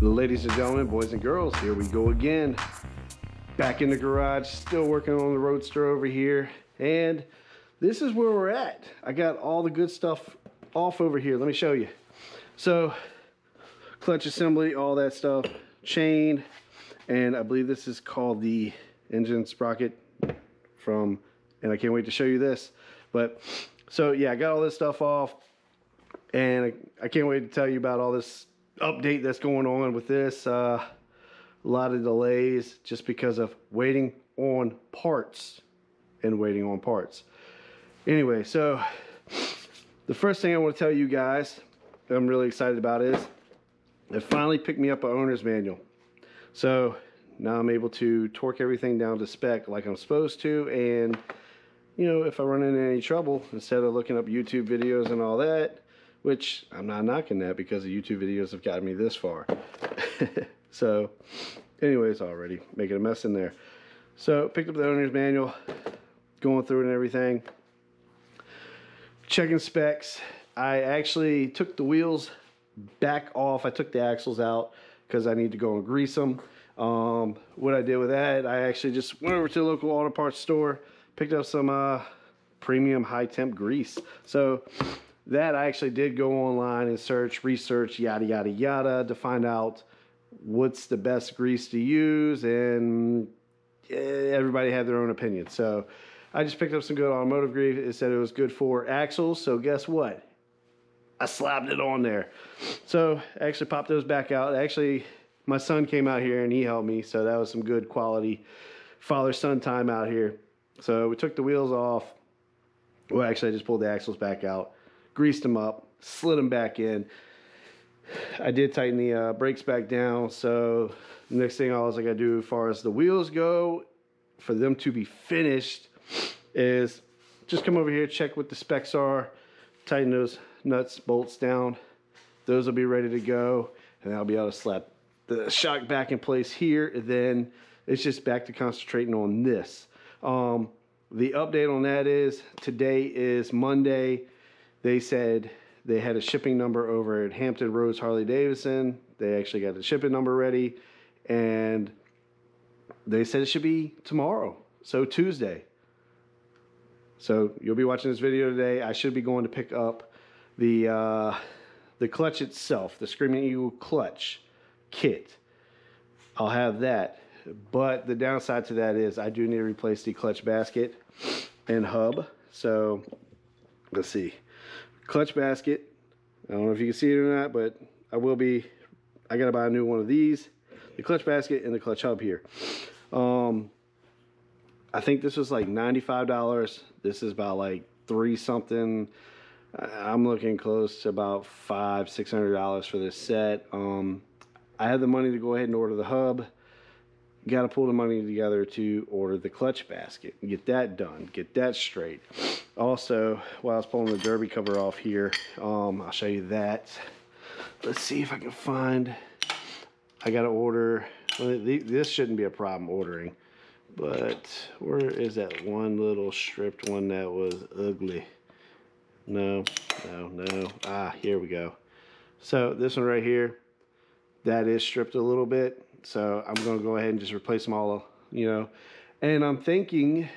Ladies and gentlemen, boys and girls, here we go again. Back in the garage, still working on the Roadster over here. And this is where we're at. I got all the good stuff off over here. Let me show you. So, clutch assembly, all that stuff, chain, and I believe this is called the engine sprocket from, and I can't wait to show you this. But, so yeah, I got all this stuff off, and I can't wait to tell you about all this update that's going on with this. A lot of delays just because of waiting on parts and waiting on parts. Anyway, so the first thing I want to tell you guys that I'm really excited about is it finally picked me up an owner's manual. So now I'm able to torque everything down to spec like I'm supposed to, and you know, if I run into any trouble, instead of looking up YouTube videos and all that, which I'm not knocking that because the YouTube videos have gotten me this far. So anyways, already making a mess in there. So picked up the owner's manual, going through it and everything, checking specs. I actually took the wheels back off. I took the axles out because I need to go and grease them. What I did with that, I actually just went over to the local auto parts store, picked up some premium high temp grease. So that I actually did go online and search, research, yada, yada, yada, to find out what's the best grease to use, and everybody had their own opinion. So I just picked up some good automotive grease. It said it was good for axles, so guess what? I slapped it on there. So I actually popped those back out. Actually, my son came out here and he helped me, so that was some good quality father-son time out here. So we took the wheels off. Well, actually, I just pulled the axles back out, greased them up, slid them back in. I did tighten the brakes back down. So the next thing I gotta do as far as the wheels go, for them to be finished, is just come over here, check what the specs are, tighten those nuts, bolts down. Those will be ready to go, and I'll be able to slap the shock back in place here, and then it's just back to concentrating on this. The update on that is today is Monday. They said they had a shipping number over at Hampton Roads Harley-Davidson. They actually got the shipping number ready, and they said it should be tomorrow, so Tuesday. So you'll be watching this video today. I should be going to pick up the clutch itself, the Screaming Eagle clutch kit. I'll have that, but the downside to that is I do need to replace the clutch basket and hub. So let's see. Clutch basket, I don't know if you can see it or not, but I gotta buy a new one of these. The clutch basket and the clutch hub here. I think this was like $95. This is about like $3 something. I'm looking close to about $500–600 for this set. I had the money to go ahead and order the hub. Got to pull the money together to order the clutch basket and get that done, get that straight. Also, while I was pulling the derby cover off here, I'll show you that. Let's see if I can find, I got to order, well, this shouldn't be a problem ordering, but where is that one little stripped one that was ugly? No. Here we go. So this one right here, that is stripped a little bit. So I'm going to go ahead and just replace them all, you know. And I'm thinking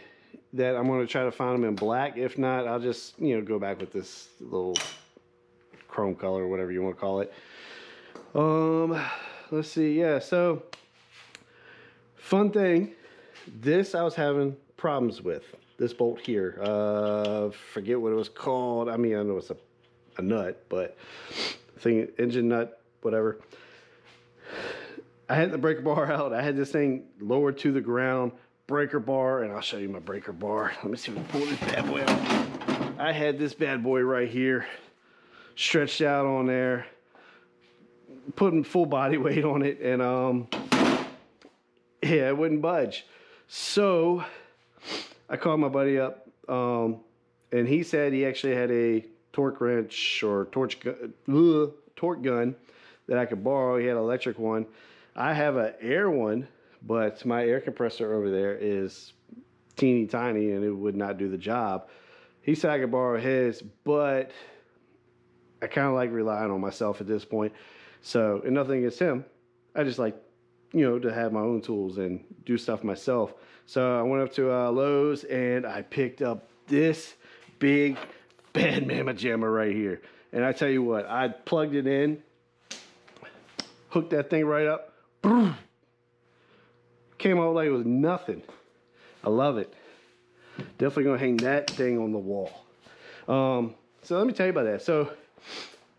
that I'm going to try to find them in black. If not, I'll just, you know, go back with this little chrome color, or whatever you want to call it. Let's see. Yeah, so fun thing. This I was having problems with. This bolt here. Forget what it was called. I mean, I know it's a nut, but I think engine nut, whatever. I had the breaker bar out. I had this thing lowered to the ground, breaker bar, and I'll show you my breaker bar. Let me see if I can pull this bad boy out. I had this bad boy right here, stretched out on there, putting full body weight on it, and yeah, it wouldn't budge. So I called my buddy up, and he said he actually had a torque wrench or torque gun that I could borrow. He had an electric one. I have an air one, but my air compressor over there is teeny tiny and it would not do the job. He said I could borrow his, but I kind of like relying on myself at this point. So, and nothing against him. I just like, you know, to have my own tools and do stuff myself. So I went up to Lowe's and I picked up this big bad mammoth jammer right here. And I tell you what, I plugged it in, hooked that thing right up, boom, came out like it was nothing. I love it. Definitely gonna hang that thing on the wall. So let me tell you about that. So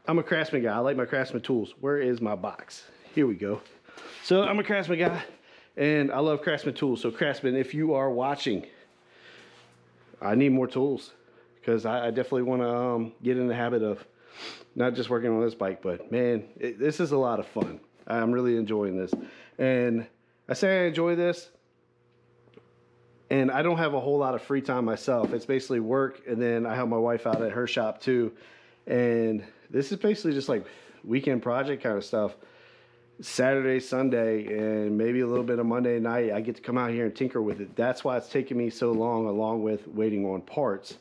I'm a Craftsman guy. I like my Craftsman tools. Where is my box? Here we go. So I'm a Craftsman guy and I love Craftsman tools. So Craftsman, if you are watching, I need more tools because I definitely want to get in the habit of not just working on this bike, but man, this is a lot of fun. I'm really enjoying this. And I say I enjoy this, and I don't have a whole lot of free time myself. It's basically work, and then I help my wife out at her shop too. And this is basically just like weekend project kind of stuff. Saturday, Sunday, and maybe a little bit of Monday night, I get to come out here and tinker with it. That's why it's taken me so long, along with waiting on parts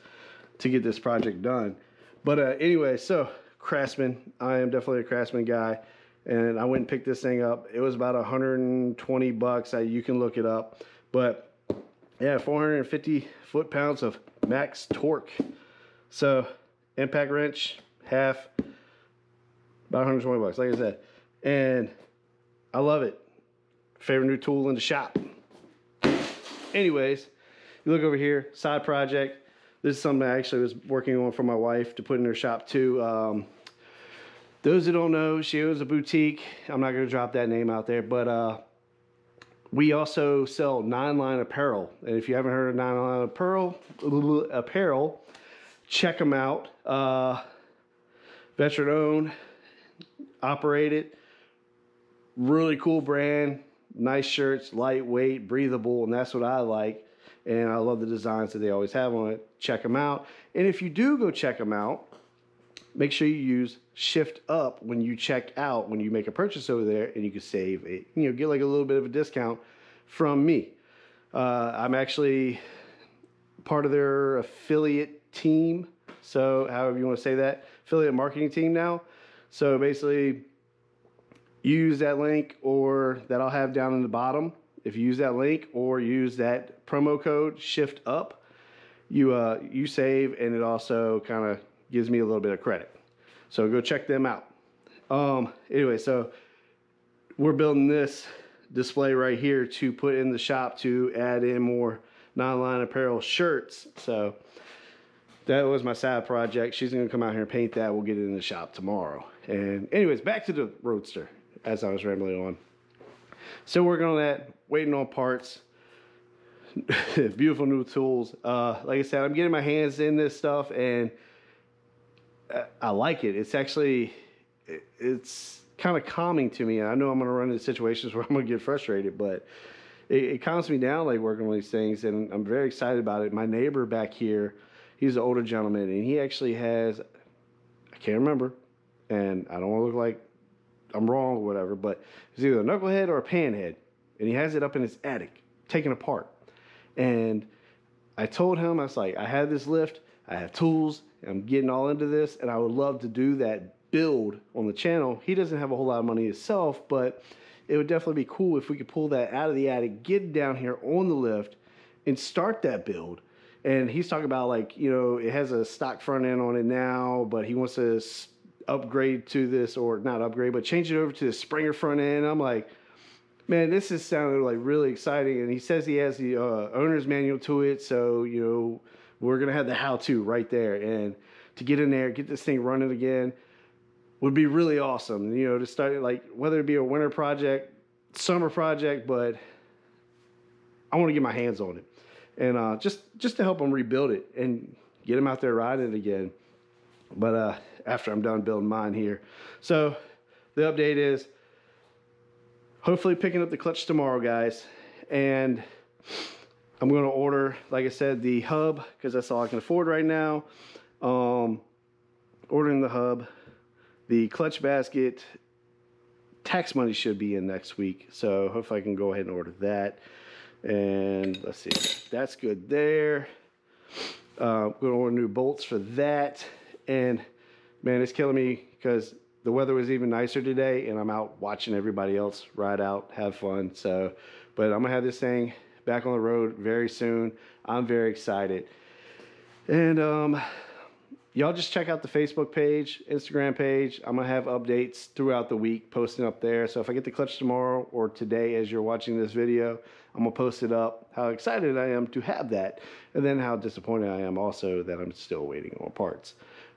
to get this project done. But anyway, so Craftsman, I am definitely a Craftsman guy. And I went and picked this thing up. It was about 120 bucks. You can look it up. But yeah, 450 foot-pounds of max torque. So impact wrench, half, about 120 bucks, like I said. And I love it. Favorite new tool in the shop. Anyways, you look over here, side project. This is something I actually was working on for my wife to put in her shop too. Those who don't know, she owns a boutique. I'm not going to drop that name out there, but we also sell 9-line apparel. And if you haven't heard of 9-line apparel, check them out. Veteran owned, operated, really cool brand, nice shirts, lightweight, breathable, and that's what I like. And I love the designs that they always have on it. Check them out. And if you do go check them out, make sure you use Shift Up when you check out, when you make a purchase over there, and you can save it. You know, get like a little bit of a discount from me. I'm actually part of their affiliate team. So however you want to say that, affiliate marketing team now. So basically, use that link or that I'll have down in the bottom. If you use that link or use that promo code Shift Up, you save, and it also kind of gives me a little bit of credit. So go check them out. Anyway, so we're building this display right here to put in the shop to add in more 9-line apparel shirts. So that was my side project. She's gonna come out here and paint that. We'll get it in the shop tomorrow. And anyways, back to the Roadster as I was rambling on. Still working on that, waiting on parts. Beautiful new tools. Like I said, I'm getting my hands in this stuff and I like it. It's actually, it's kind of calming to me. I know I'm going to run into situations where I'm going to get frustrated, but it calms me down, like working on these things, and I'm very excited about it. My neighbor back here, he's an older gentleman, and he actually has, I can't remember, and I don't want to look like I'm wrong or whatever, but it's either a knucklehead or a panhead, and he has it up in his attic, taken apart. And I told him, I was like, I have this lift, I have tools, I'm getting all into this, and I would love to do that build on the channel. He doesn't have a whole lot of money himself, but it would definitely be cool if we could pull that out of the attic, get it down here on the lift, and start that build. And he's talking about, like, you know, it has a stock front end on it now, but he wants to upgrade to this, or not upgrade, but change it over to the Springer front end. I'm like, man, this is sounding like really exciting. And he says he has the owner's manual to it, so, you know, we're going to have the how-to right there. And to get in there, get this thing running again would be really awesome. You know, to start, like, whether it be a winter project, summer project, but I want to get my hands on it. And just to help them rebuild it and get them out there riding it again. But after I'm done building mine here. So the update is hopefully picking up the clutch tomorrow, guys. And I'm going to order, like I said, the hub, because that's all I can afford right now. Ordering the hub. The clutch basket, tax money should be in next week. So hopefully I can go ahead and order that. And let's see, that's good there. I'm going to order new bolts for that. And man, it's killing me because the weather was even nicer today, and I'm out watching everybody else ride out, have fun. So, but I'm gonna have this thing back on the road very soon. I'm very excited. And y'all just check out the Facebook page, Instagram page. I'm gonna have updates throughout the week posting up there. So if I get the clutch tomorrow or today as you're watching this video, I'm gonna post it up, how excited I am to have that, and then how disappointed I am also that I'm still waiting on parts.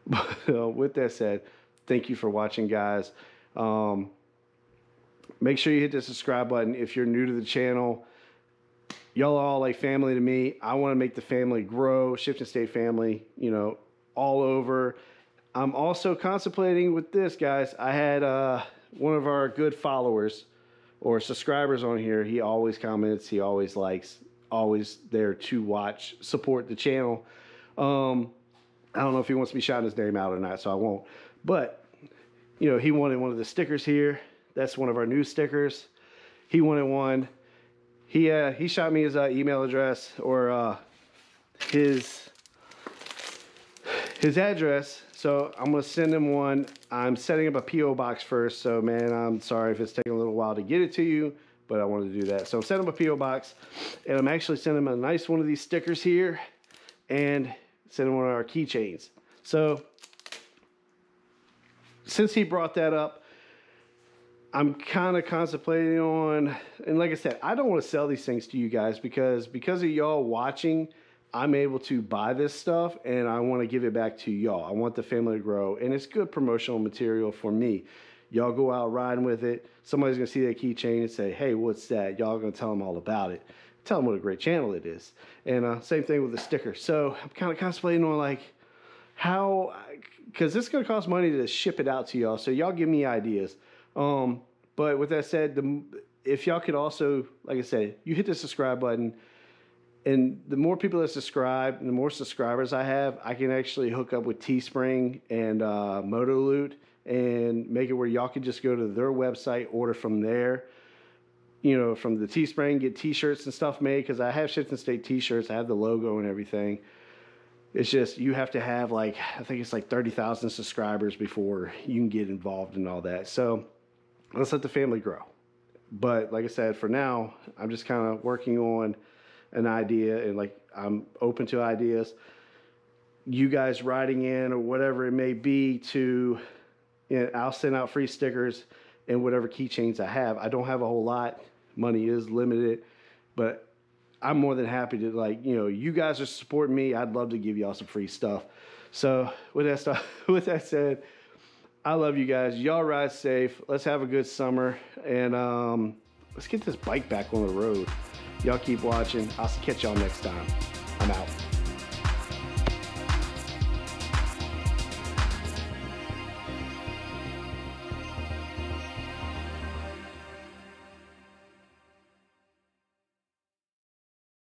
But with that said, thank you for watching, guys. Make sure you hit the subscribe button if you're new to the channel. Y'all are all like family to me. I want to make the family grow, Shifting State family, you know, all over. I'm also contemplating with this, guys. I had one of our good followers or subscribers on here. He always comments, he always likes, always there to watch, support the channel. I don't know if he wants me shouting his name out or not, so I won't. But, you know, he wanted one of the stickers here. That's one of our new stickers. He wanted one. He shot me his email address or his address. So I'm gonna send him one. I'm setting up a PO box first. So man, I'm sorry if it's taking a little while to get it to you, but I wanted to do that. So I'm setting up a PO box, and I'm actually sending him a nice one of these stickers here, and sending one of our keychains. So since he brought that up, I'm kind of contemplating on, and like I said, I don't want to sell these things to you guys because of y'all watching, I'm able to buy this stuff, and I want to give it back to y'all. I want the family to grow, and it's good promotional material for me. Y'all go out riding with it. Somebody's going to see that keychain and say, hey, what's that? Y'all going to tell them all about it. Tell them what a great channel it is. And same thing with the sticker. So I'm kind of contemplating on like how, because this is going to cost money to ship it out to y'all. So y'all give me ideas. But with that said, if y'all could also, like I said, you hit the subscribe button, and the more people that subscribe, and the more subscribers I have, I can actually hook up with Teespring and MotoLoot and make it where y'all can just go to their website, order from there. You know, from the Teespring, get t-shirts and stuff made, because I have Shifting State t-shirts. I have the logo and everything. It's just, you have to have like, I think it's like 30,000 subscribers before you can get involved in all that. So let's let the family grow. But like I said, for now, I'm just kind of working on an idea, and like I'm open to ideas. You guys writing in or whatever it may be to, you know, I'll send out free stickers and whatever keychains I have. I don't have a whole lot. Money is limited, but I'm more than happy to, like, you know, you guys are supporting me. I'd love to give y'all some free stuff. So with that said, I love you guys. Y'all ride safe. Let's have a good summer, and let's get this bike back on the road. Y'all keep watching. I'll catch y'all next time. I'm out.